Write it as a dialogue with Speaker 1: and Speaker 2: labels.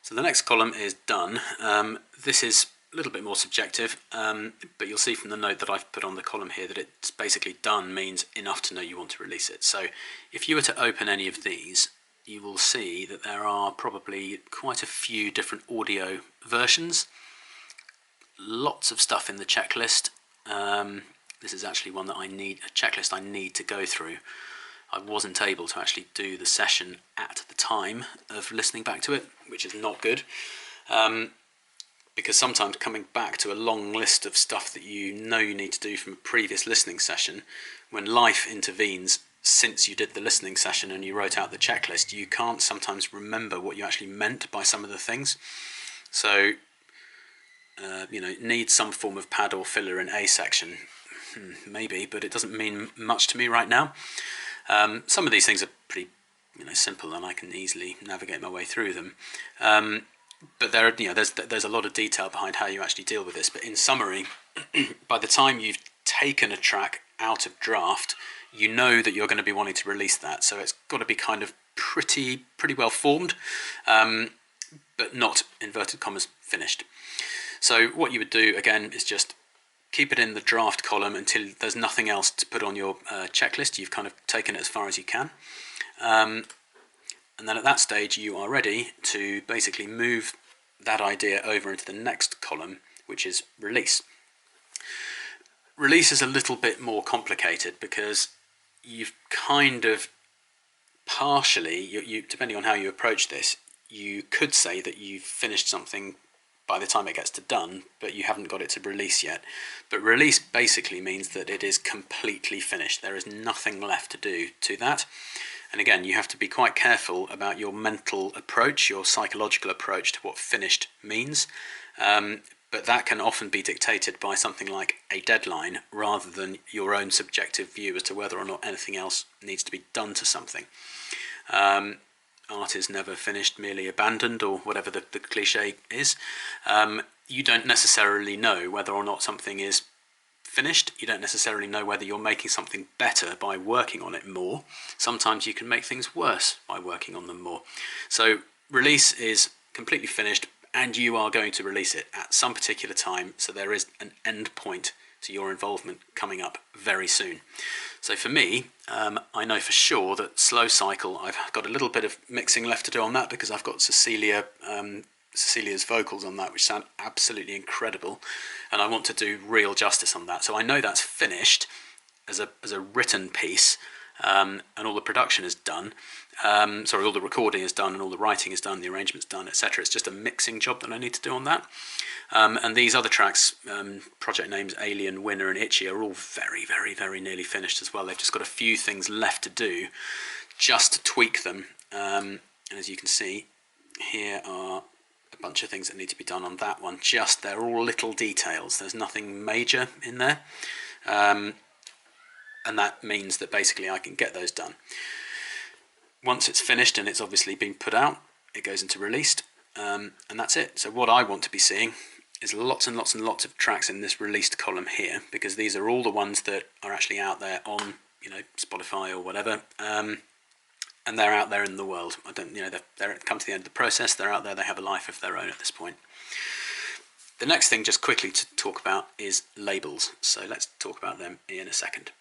Speaker 1: So the next column is done. This is a little bit more subjective, but you'll see from the note that I've put on the column here that it's basically done means enough to know you want to release it. So if you were to open any of these, you will see that there are probably quite a few different audio versions. Lots of stuff in the checklist. This is actually one that a checklist I need to go through. I wasn't able to actually do the session at the time of listening back to it, which is not good. Because sometimes coming back to a long list of stuff that you know you need to do from a previous listening session, when life intervenes since you did the listening session and you wrote out the checklist, you can't sometimes remember what you actually meant by some of the things. So, need some form of pad or filler in a section. Maybe, but it doesn't mean much to me right now. Some of these things are pretty simple and I can easily navigate my way through them. But there's a lot of detail behind how you actually deal with this. But in summary, by the time you've taken a track out of draft, you know that you're going to be wanting to release that. So it's got to be kind of pretty well formed, but not, inverted commas, finished. So what you would do, again, is just keep it in the draft column until there's nothing else to put on your checklist. You've kind of taken it as far as you can. And then at that stage, you are ready to basically move that idea over into the next column, which is release. Release is a little bit more complicated because you've kind of partially, you depending on how you approach this, you could say that you've finished something by the time it gets to done, but you haven't got it to release yet. But release basically means that it is completely finished. There is nothing left to do to that. And again, you have to be quite careful about your mental approach, your psychological approach to what finished means. But that can often be dictated by something like a deadline rather than your own subjective view as to whether or not anything else needs to be done to something. Art is never finished, merely abandoned, or whatever the cliche is. You don't necessarily know whether or not something is finished. You don't necessarily know whether you're making something better by working on it more. Sometimes you can make things worse by working on them more. So release is completely finished and you are going to release it at some particular time. So there is an end point to your involvement coming up very soon. So for me, I know for sure that Slow Cycle, I've got a little bit of mixing left to do on that because I've got Cecilia's vocals on that, which sound absolutely incredible, and I want to do real justice on that. So I know that's finished as a written piece, and all the production is done. All the recording is done and all the writing is done, the arrangement's done, etc. It's just a mixing job that I need to do on that. And these other tracks, project names Alien, Winner and Itchy, are all very nearly finished as well. They've just got a few things left to do just to tweak them. And as you can see, here are a bunch of things that need to be done on that one. They're all little details. There's nothing major in there. And that means that basically I can get those done. Once it's finished and it's obviously been put out, it goes into released, and that's it. So what I want to be seeing is lots and lots of tracks in this released column here, because these are all the ones that are actually out there on, Spotify or whatever, and they're out there in the world. They're come to the end of the process. They're out there. They have a life of their own at this point. The next thing, just quickly to talk about, is labels. So let's talk about them in a second.